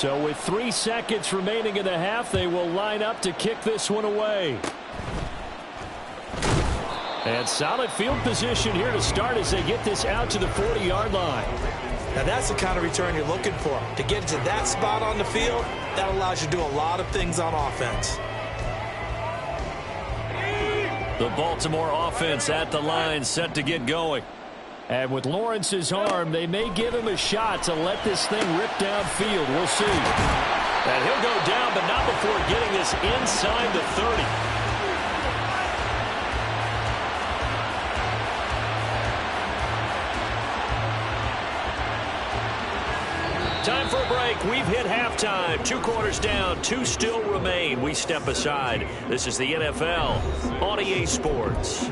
So with 3 seconds remaining in the half, they will line up to kick this one away. And solid field position here to start as they get this out to the 40-yard line. Now that's the kind of return you're looking for. To get to that spot on the field, that allows you to do a lot of things on offense. The Baltimore offense at the line, set to get going. And with Lawrence's arm, they may give him a shot to let this thing rip downfield. We'll see. And he'll go down, but not before getting this inside the 30. Time for a break. We've hit halftime. 2 quarters down. 2 still remain. We step aside. This is the NFL on EA Sports.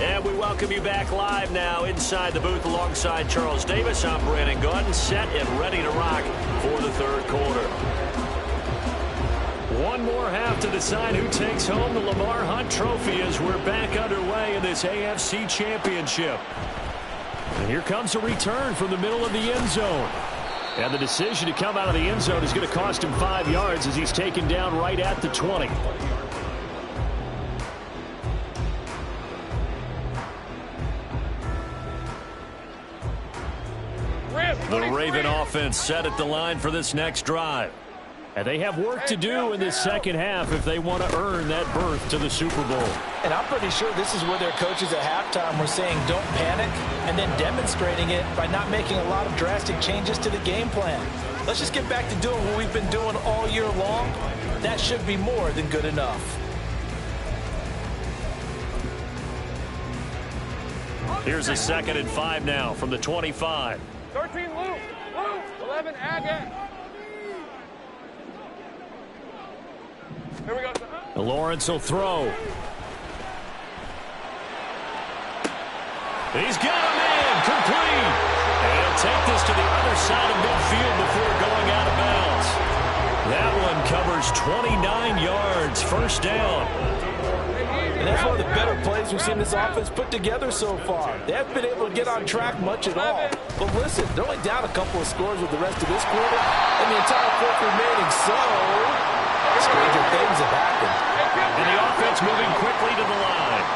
And we welcome you back live now inside the booth alongside Charles Davis. I'm Brandon Gaudin, set and ready to rock for the 3rd quarter. One more half to decide who takes home the Lamar Hunt Trophy as we're back underway in this AFC Championship. And here comes a return from the middle of the end zone. And the decision to come out of the end zone is going to cost him 5 yards as he's taken down right at the 20. The Raven offense set at the line for this next drive. And they have work to do in this second half if they want to earn that berth to the Super Bowl. And I'm pretty sure this is where their coaches at halftime were saying don't panic, and then demonstrating it by not making a lot of drastic changes to the game plan. Let's just get back to doing what we've been doing all year long. That should be more than good enough. Here's a 2nd and 5 now from the 25. 13 Luke, 11 Agate. Here we go. Lawrence will throw. He's got him in, complete. And he'll take this to the other side of midfield before going out of bounds. That one covers 29 yards, 1st down. And that's one of the better plays we've seen this offense put together so far. They haven't been able to get on track much at all. But listen, they're only down a couple of scores with the rest of this quarter and the entire 4th remaining. So stranger things have happened. And the offense moving quickly to the line.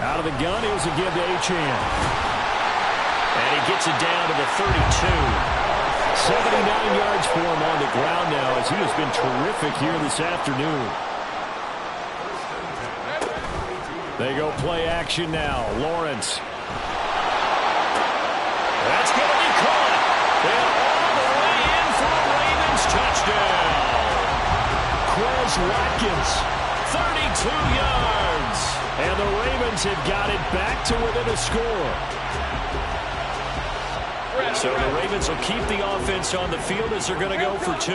Out of the gun, it was a give to Achane. And he gets it down to the 32. 79 yards for him on the ground now as he has been terrific here this afternoon. They go play action now. Lawrence. That's going to be caught. And all the way in for a Ravens touchdown. Quez Watkins, 32 yards. And the Ravens have got it back to within a score. So the Ravens will keep the offense on the field as they're going to go for 2.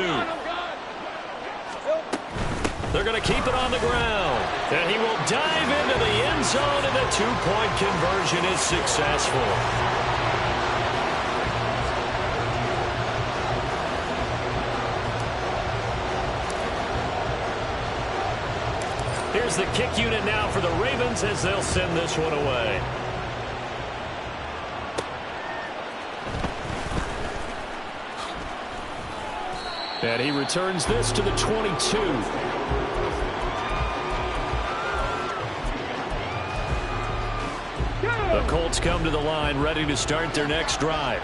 They're going to keep it on the ground. And he will dive into the end zone, and the 2-point conversion is successful. Here's the kick unit now for the Ravens as they'll send this one away. And he returns this to the 22. The Colts come to the line ready to start their next drive.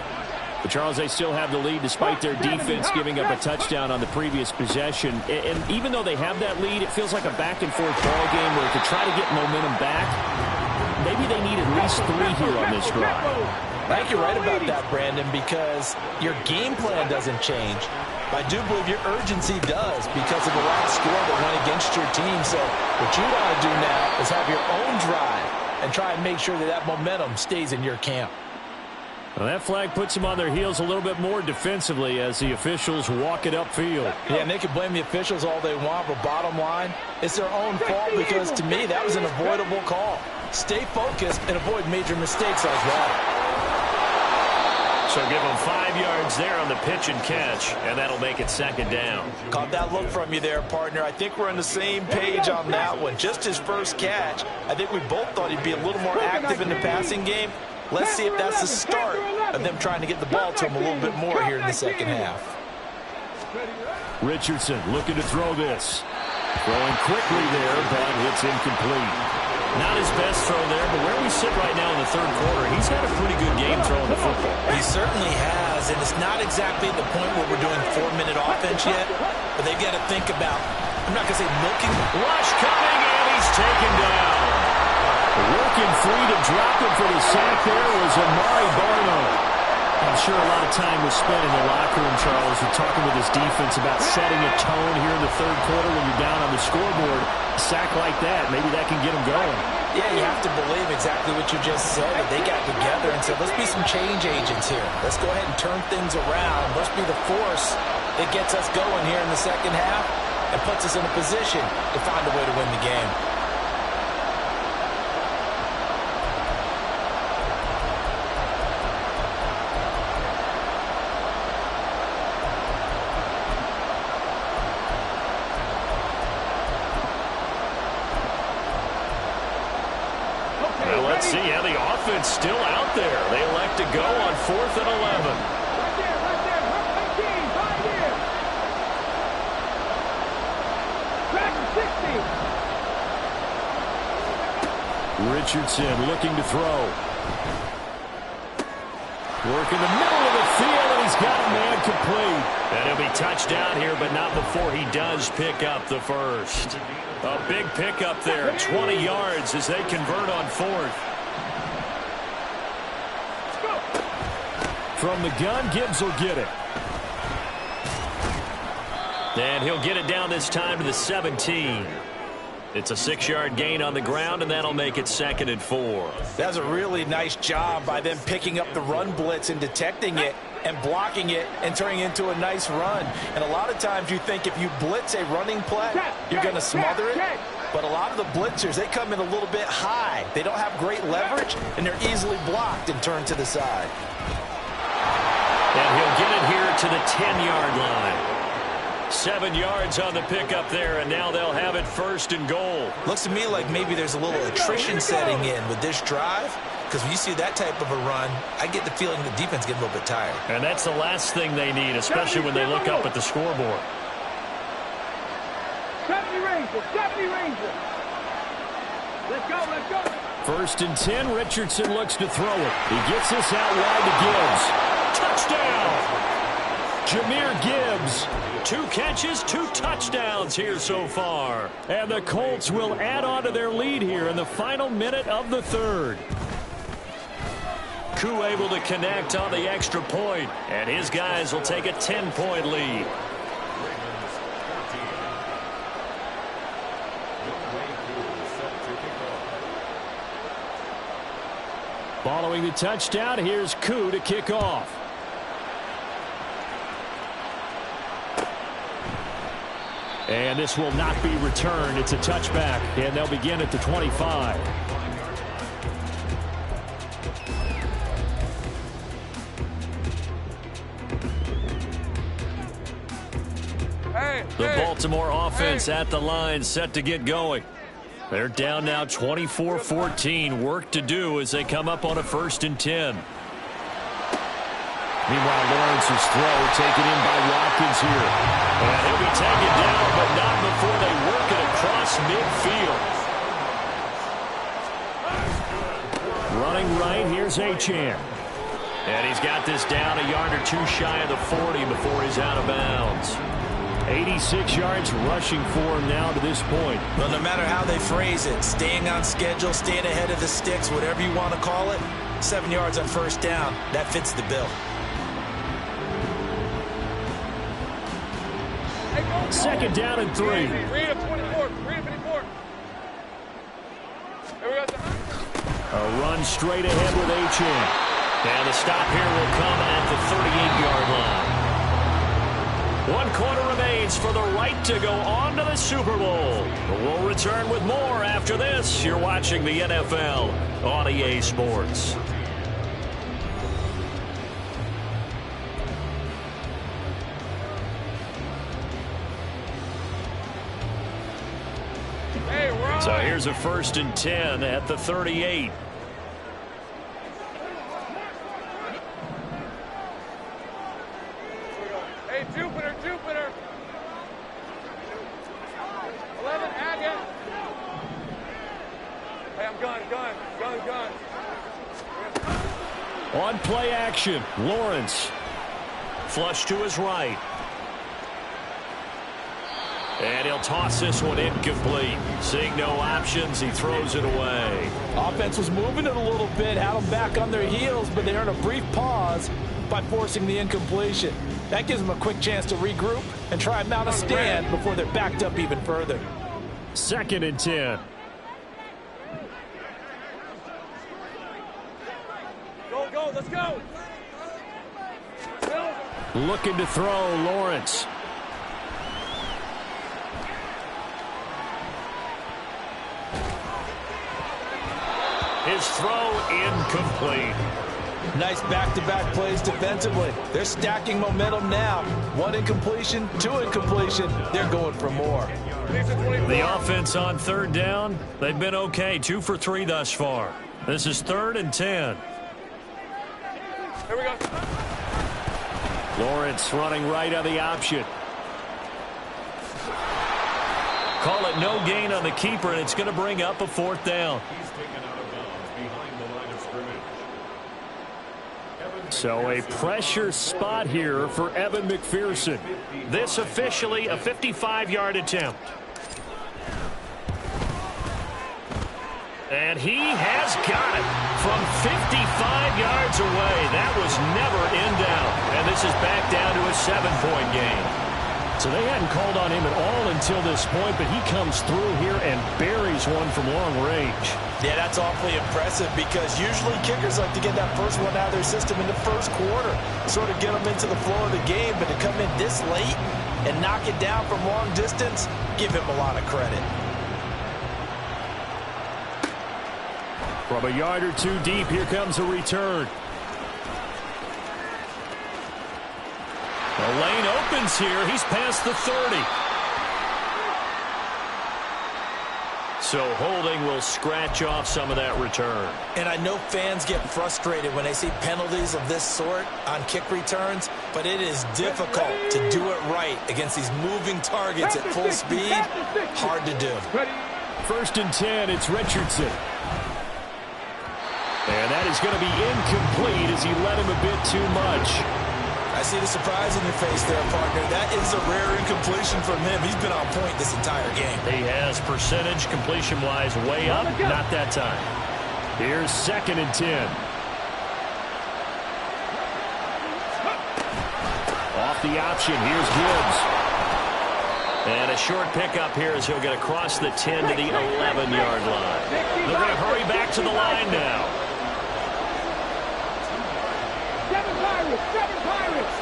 But Charles, they still have the lead despite their defense giving up a touchdown on the previous possession. And even though they have that lead, it feels like a back-and-forth ball game where to try to get momentum back, maybe they need at least 3 here on this drive. I think you're right about that, Brandon, because your game plan doesn't change. I do believe your urgency does because of the last score that went against your team. So what you want to do now is have your own drive and try and make sure that that momentum stays in your camp. Well, that flag puts them on their heels a little bit more defensively as the officials walk it upfield. Yeah, and they can blame the officials all they want, but bottom line, it's their own fault because, to me, that was an avoidable call. Stay focused and avoid major mistakes like that. So give him 5 yards there on the pitch and catch, and that'll make it second down. Caught that look from you there, partner. I think we're on the same page on that one. Just his first catch. I think we both thought he'd be a little more active in the passing game. Let's see if that's the start of them trying to get the ball to him a little bit more here in the second half. Richardson looking to throw this. Throwing quickly there, but it's incomplete. Not his best throw there, but where we sit right now in the third quarter, he's had a pretty good game throwing the football. He certainly has, and it's not exactly the point where we're doing 4-minute offense yet, but they've got to think about, I'm not going to say milking. Rush coming, and he's taken down. Working free to drop him for the sack there was Amari Barno. I'm sure a lot of time was spent in the locker room, Charles, with talking with his defense about setting a tone here in the third quarter when you're down on the scoreboard. A sack like that, maybe that can get him going. Yeah, you have to believe exactly what you just said. They got together and said, let's be some change agents here. Let's go ahead and turn things around. Let's be the force that gets us going here in the second half and puts us in a position to find a way to win the game. Let's see how the offense still out there. They elect to go on 4th and 11. Right there, right there. Track 60. Richardson looking to throw. Work in the middle of the field, and he's got a man complete. And he'll be touchdown here, but not before he does pick up the first. A big pickup there, 20 yards as they convert on 4th. From the gun, Gibbs will get it. And he'll get it down this time to the 17. It's a 6-yard gain on the ground, and that'll make it 2nd and 4. That's a really nice job by them picking up the run blitz and detecting it and blocking it and turning it into a nice run. And a lot of times you think if you blitz a running play, you're going to smother it. But a lot of the blitzers, they come in a little bit high. They don't have great leverage, and they're easily blocked and turned to the side. And he'll get it here to the 10-yard line. 7 yards on the pickup there, and now they'll have it 1st and goal. Looks to me like maybe there's a little attrition setting in with this drive, because when you see that type of a run, I get the feeling the defense gets a little bit tired. And that's the last thing they need, especially when they look up at the scoreboard. 70 Rangers, 70 Rangers. Let's go, let's go. 1st and 10, Richardson looks to throw it. He gets this out wide to Gibbs. Touchdown! Jahmyr Gibbs. 2 catches, 2 touchdowns here so far. And the Colts will add on to their lead here in the final minute of the third. Koo able to connect on the extra point, and his guys will take a 10-point lead. Following the touchdown, here's Koo to kick off. And this will not be returned. It's a touchback, and they'll begin at the 25. The Baltimore offense at the line, set to get going. They're down now 24-14. Work to do as they come up on a 1st and 10. Meanwhile, Lawrence's throw taken in by Watkins here. And he'll be taken down, but not before they work it across midfield. Running right, here's Achane. And he's got this down a yard or 2 shy of the 40 before he's out of bounds. 86 yards rushing for him now to this point. Well, no matter how they phrase it, staying on schedule, staying ahead of the sticks, whatever you want to call it, 7 yards on 1st down, that fits the bill. 2nd down and 3. 3 to 24, 3 to 24. Here we go. A run straight ahead with Achane. And the stop here will come at the 38-yard line. 1 quarter remains for the right to go on to the Super Bowl. We'll return with more after this. You're watching the NFL on EA Sports. So here's a 1st and 10 at the 38. Hey, Jupiter. 11, Agate. Hey, I'm gone. On play action, Lawrence. Flush to his right. And he'll toss this one incomplete. Seeing no options, he throws it away. Offense was moving it a little bit, had them back on their heels, but they earned a brief pause by forcing the incompletion. That gives them a quick chance to regroup and try and mount a stand before they're backed up even further. 2nd and 10. Go, let's go. Looking to throw, Lawrence. His throw incomplete. Nice back-to-back plays defensively. They're stacking momentum now. 1 incompletion, 2 incompletion. They're going for more. The offense on 3rd down, they've been okay. 2 for 3 thus far. This is 3rd and 10. Here we go. Lawrence running right on the option. Call it no gain on the keeper, and it's going to bring up a 4th down. So a pressure spot here for Evan McPherson. This officially a 55-yard attempt. And he has got it from 55 yards away. That was never in doubt. And this is back down to a 7-point game. So they hadn't called on him at all until this point, but he comes through here and buries one from long range. Yeah, that's awfully impressive because usually kickers like to get that first one out of their system in the first quarter, sort of get them into the flow of the game, but to come in this late and knock it down from long distance, give him a lot of credit. From a yard or two deep, here comes a return. The lane opens here. He's past the 30. So holding will scratch off some of that return. And I know fans get frustrated when they see penalties of this sort on kick returns, but it is difficult to do it right against these moving targets at full speed. Hard to do. 1st and 10, it's Richardson. And that is going to be incomplete as he led him a bit too much. I see the surprise in your face there, partner. That is a rare incompletion from him. He's been on point this entire game. He has percentage completion-wise way up. Not that time. Here's 2nd and 10. Off the option. Here's Gibbs. And a short pickup here as he'll get across the 10 to the 11-yard line. They're going to hurry back to the line now. 7 Pirates.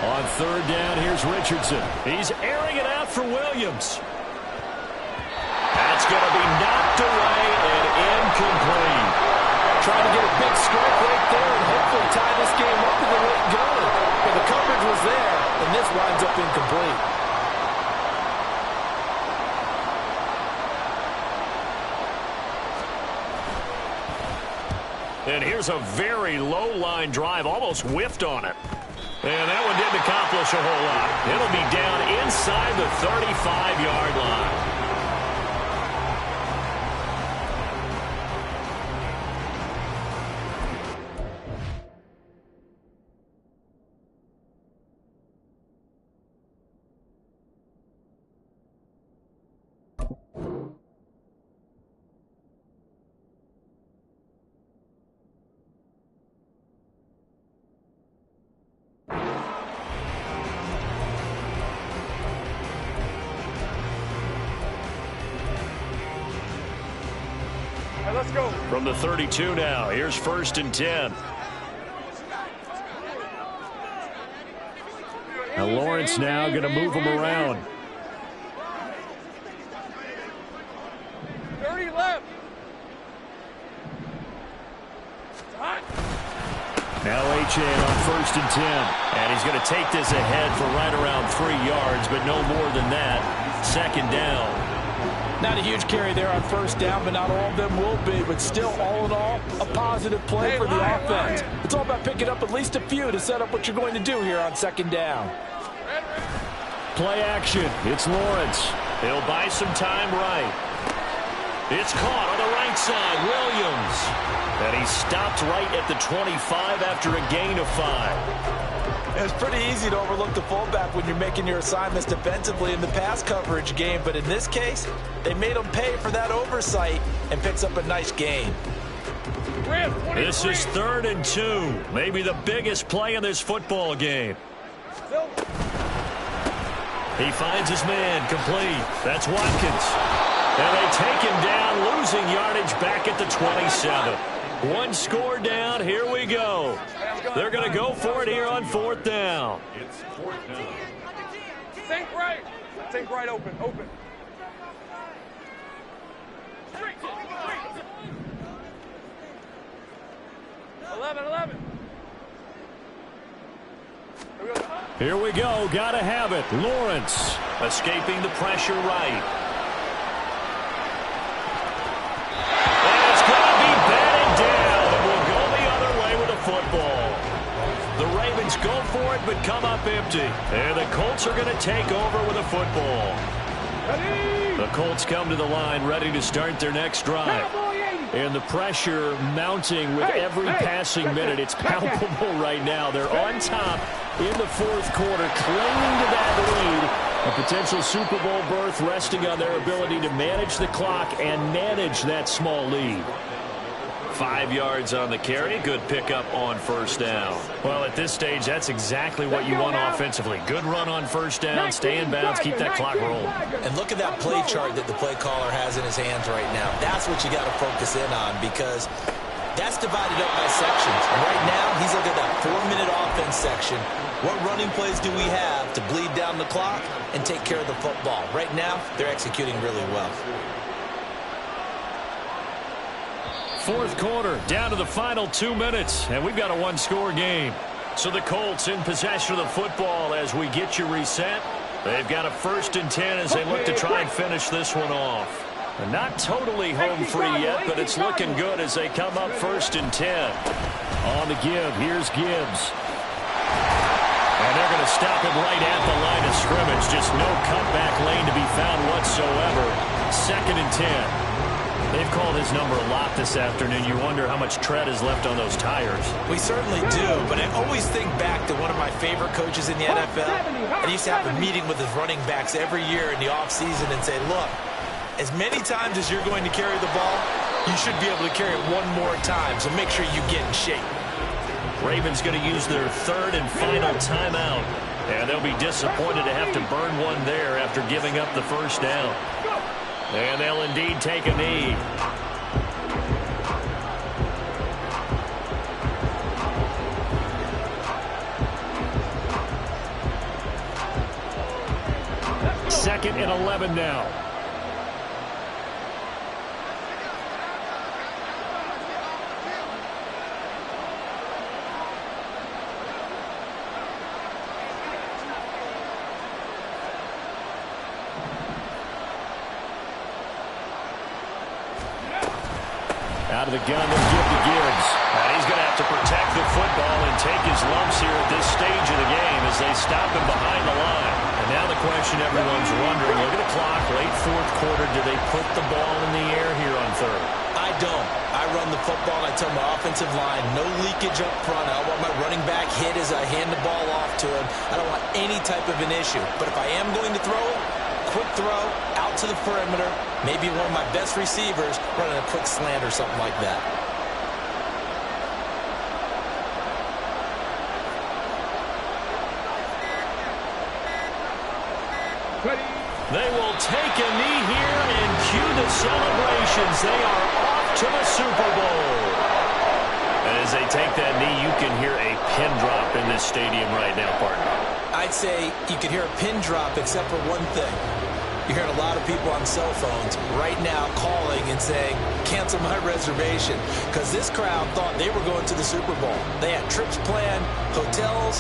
On 3rd down, here's Richardson. He's airing it out for Williams. That's going to be knocked away and incomplete. Trying to get a big strike right there and hopefully tie this game up with the late going. But the coverage was there, and this winds up incomplete. And here's a very low-line drive, almost whiffed on it. And that one didn't accomplish a whole lot. It'll be down inside the 35-yard line. Let's go. From the 32 now, here's 1st and 10. Now Lawrence now going to move him around. 30 left. Now a chain on 1st and 10. And he's going to take this ahead for right around 3 yards, but no more than that. 2nd down. Not a huge carry there on 1st down, but not all of them will be. But still, all in all, a positive play for the offense. It's all about picking up at least a few to set up what you're going to do here on 2nd down. Play action. It's Lawrence. He'll buy some time right. It's caught on the right side. Williams. And he stopped right at the 25 after a gain of 5. It's pretty easy to overlook the fullback when you're making your assignments defensively in the pass coverage game. But in this case, they made him pay for that oversight and picks up a nice gain. This is 3rd and 2. Maybe the biggest play in this football game. He finds his man complete. That's Watkins. And they take him down, losing yardage back at the 27. 1 score down. Here we go. They're going to go for it here on 4th down. It's 4th down. Think right. Think right open. Open. 11. Here we go. Got to have it. Lawrence escaping the pressure right. And it's going to be batted down. And we'll go the other way with the football. The Ravens go for it, but come up empty. And the Colts are going to take over with a football. The Colts come to the line ready to start their next drive. And the pressure mounting with every passing minute. It's palpable right now. They're on top in the 4th quarter, clinging to that lead. A potential Super Bowl berth resting on their ability to manage the clock and manage that small lead. 5 yards on the carry. Good pickup on 1st down. Well, at this stage, that's exactly what you want offensively. Good run on 1st down. Stay in bounds. Keep that clock rolling. And look at that play chart that the play caller has in his hands right now. That's what you got to focus in on, because that's divided up by sections. And right now, he's looking at that 4-minute offense section. What running plays do we have to bleed down the clock and take care of the football? Right now, they're executing really well. 4th quarter, down to the final 2 minutes, and we've got a 1-score game. So the Colts in possession of the football as we get you reset. They've got a 1st and 10 as they look to try and finish this one off. And not totally home free yet, but it's looking good as they come up 1st and 10. On the give, here's Gibbs. And they're going to stop him right at the line of scrimmage. Just no cutback lane to be found whatsoever. 2nd and 10. They've called his number a lot this afternoon. You wonder how much tread is left on those tires. We certainly do, but I always think back to one of my favorite coaches in the NFL. And he used to have a meeting with his running backs every year in the offseason and say, look, as many times as you're going to carry the ball, you should be able to carry it one more time, so make sure you get in shape. Ravens going to use their 3rd and final timeout. And they'll be disappointed to have to burn one there after giving up the 1st down. And they'll indeed take a knee. Second and 11 now. Out of the gun, they'll give to Gibbs. He's going to have to protect the football and take his lumps here at this stage of the game as they stop him behind the line. And now the question everyone's wondering, look at the clock, late 4th quarter, do they put the ball in the air here on 3rd? I don't. I run the football and I tell my offensive line, no leakage up front. I don't want my running back hit as I hand the ball off to him. I don't want any type of an issue. But if I am going to throw it, quick throw, out to the perimeter, maybe one of my best receivers running a quick slant or something like that. They will take a knee here and cue the celebrations. They are off to the Super Bowl. And as they take that knee, you can hear a pin drop in this stadium right now, partner. I'd say you could hear a pin drop except for one thing. You're hearing a lot of people on cell phones right now calling and saying, cancel my reservation, because this crowd thought they were going to the Super Bowl. They had trips planned, hotels,